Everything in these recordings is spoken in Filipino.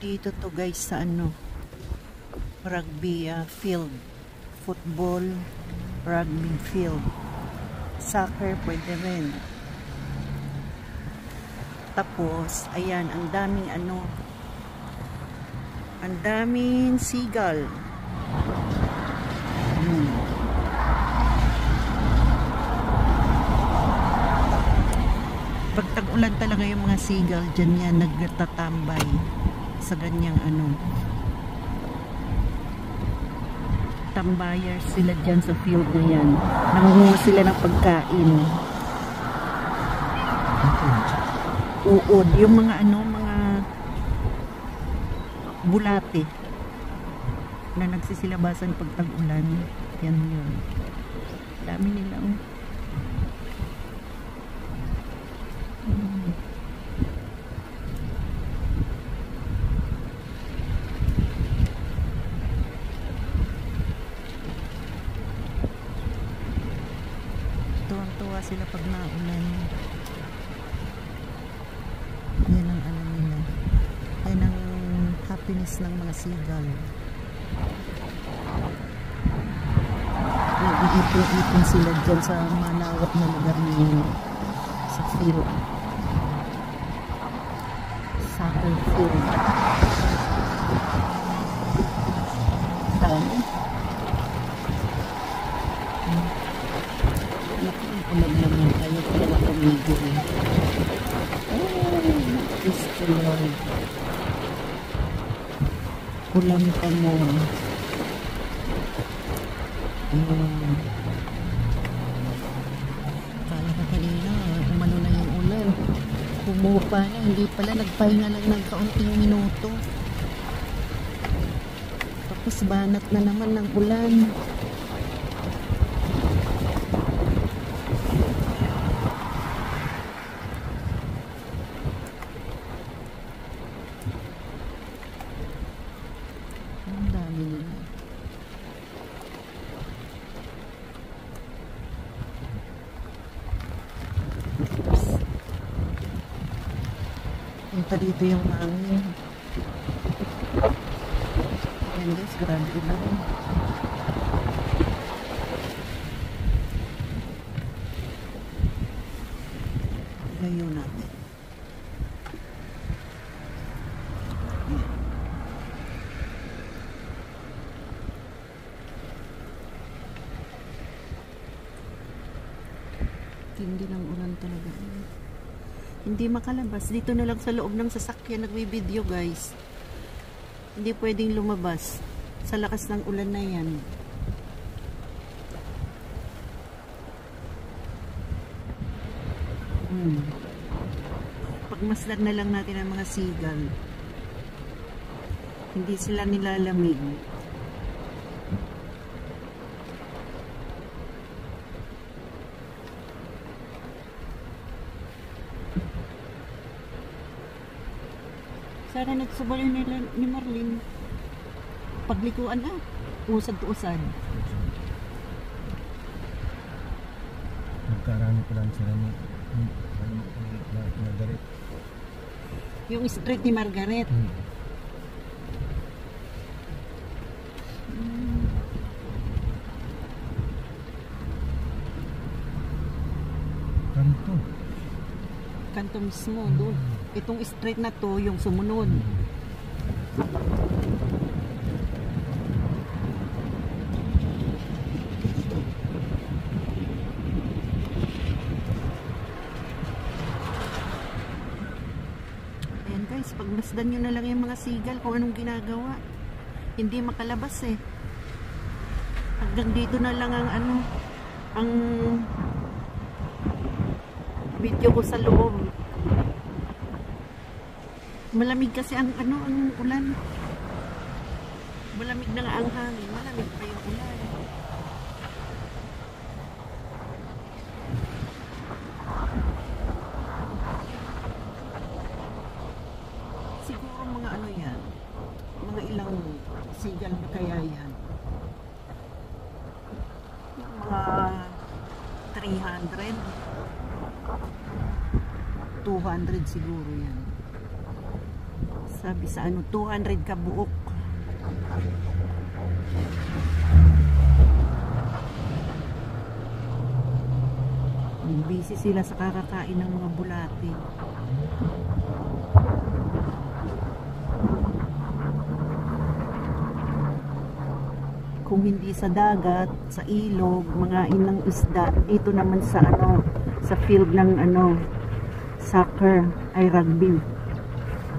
Dito to guys sa ano, rugby field, football, rugby field, soccer pwede rin. Tapos ayan, ang daming ano, ang daming seagull. Pag tag-ulan talaga yung mga seagull dyan yan, nagtatambay sa ganyang ano, tambayers sila dyan sa field na yan. Nangunguha sila ng pagkain. Uod, yung mga ano, mga bulate na nagsisilabasan pag tag-ulan. Yan yun. Dami nila oh. Tuwang-tuwa sila pag naulan. Yan ang ano nila. Yan ang happiness ng mga seagull. Nag-iipon-ipon sila dyan sa malawak na lugar nila. Sa field. Soccer field. Dami. Ulag naman tayo kaya makamigil. Praise the Lord. Ulam pa mo. Kala ka kanina, umano na yung ulan. Pumupa na, hindi pala, nagpahinga lang ng kaunting minuto. Tapos banat na naman ng ulan. Ang dami nila. Punta dito yung hangin. Ayan guys, grabe na rin. Layo natin. Hindi lang ulan talaga. Hindi makalabas. Dito na lang sa loob ng sasakyan nagbi-video guys. Hindi pwedeng lumabas sa lakas ng ulan na yan. Pagmasdan na lang natin ang mga seagull. Hindi sila nilalamig. Sana nagsubali nila ni Marlene. Paglikuan na. Usad-usad. Magkarami pa lang sila ni Margaret. Yung street ni Margaret. Kanto. Kanto mismo doon. Itong street na to yung sumunod. Ayan guys, pagmasdan nyo na lang yung mga seagull kung anong ginagawa. Hindi makalabas eh. Hanggang dito na lang ang ano, ang video ko sa loob. Malamig kasi ang ano, ang ulan. Malamig na nga ang hangin, malamig pa yung ulan. Siguro mga ano yan, mga ilang seagull na kaya yan. Mga 300, 200 siguro yan. Sabi sa ano, 200 kabuok. Busy sila sa kakakain ng mga bulate. Kung hindi sa dagat, sa ilog, mga inang isda, dito naman sa ano, sa field ng ano, soccer ay rugby.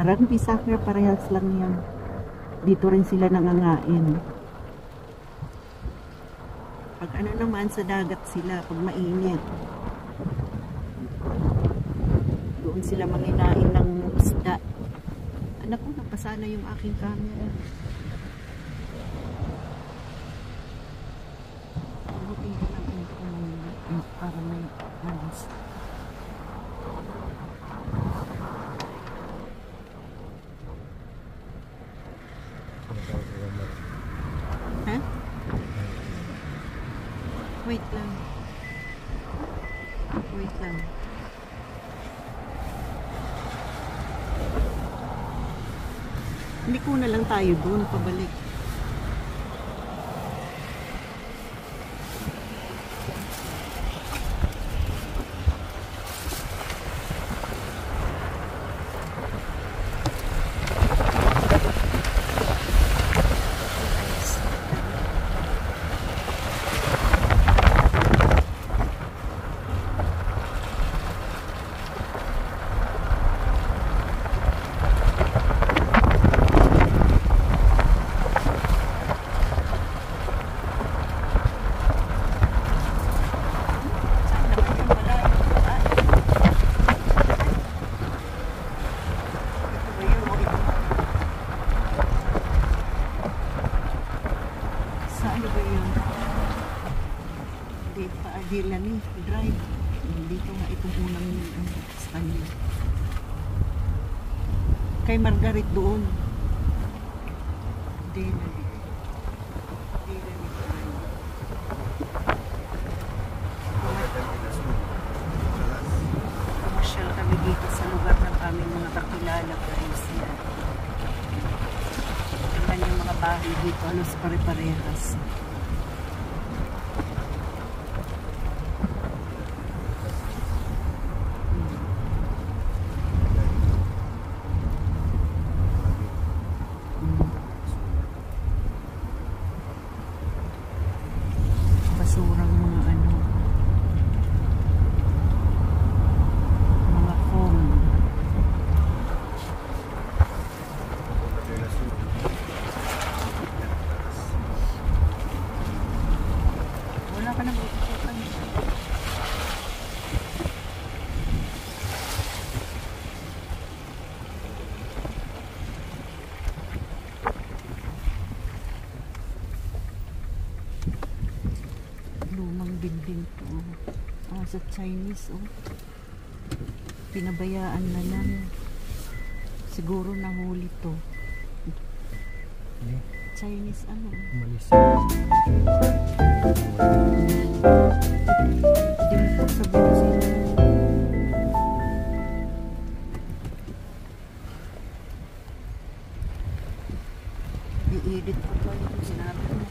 Rugby, soccer, parehas lang yan. Dito rin sila nangangain. Pag ano naman, sa dagat sila, pag mainit. Doon sila manginain ng isda. Anak ko, napasana yung aking camera. Para may alas. Ha? Wait lang. Wait lang. Hindi ko na lang tayo doon pabalik. Dila ni drive dito nga itong unang sa kanya kay Margaret doon Dila ni pumasyal kami dito sa lugar ng aming mga kakilala guys. Tingnan yung mga bahay dito halos pare-parehas. Basurang mga ano, mga foam. Wala ka nang utukan. Lumang building to. Sa Chinese, pinabayaan na lang. Siguro nahuli to. Chinese ano? Umalis. Hindi mo sa busin. I-edit ko pa yung sinabi mo.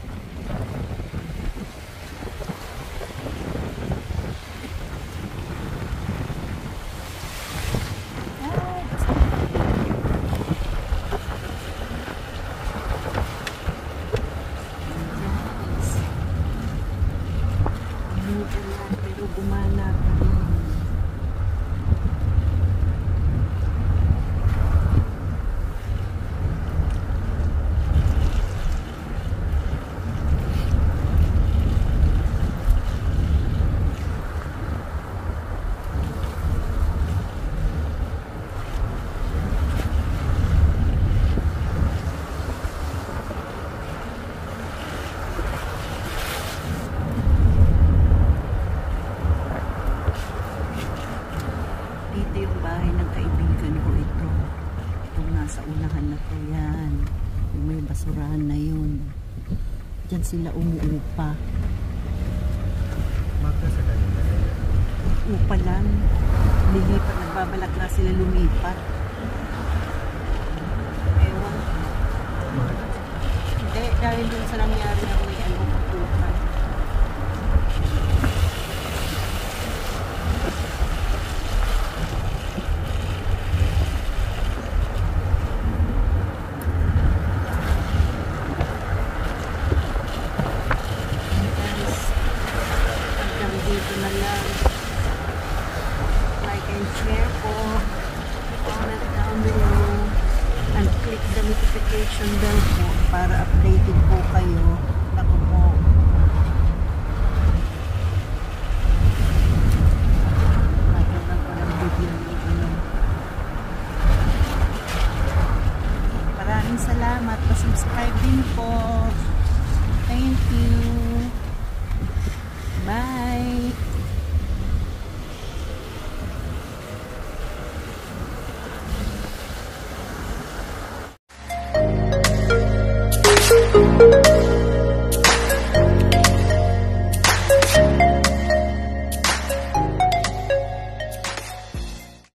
Pero gumana pa rin. Dito yung bahay ng kaibigan ko ito. Itong nasa unahan na to yan. Yung may basurahan na yun. Diyan sila umuupa. Magka sa kanila. Upa lang. Lilipat. Nagbabalak na sila lumipat. dahil dun sa nangyari na may ano, putukan. Dito na lang. Like and share po. Comment down below. And click the notification bell po para updated po kayo. Naku po. Nagkaroon ko ng video dito. Maraming salamat. Pa-subscribe din po. Thank you.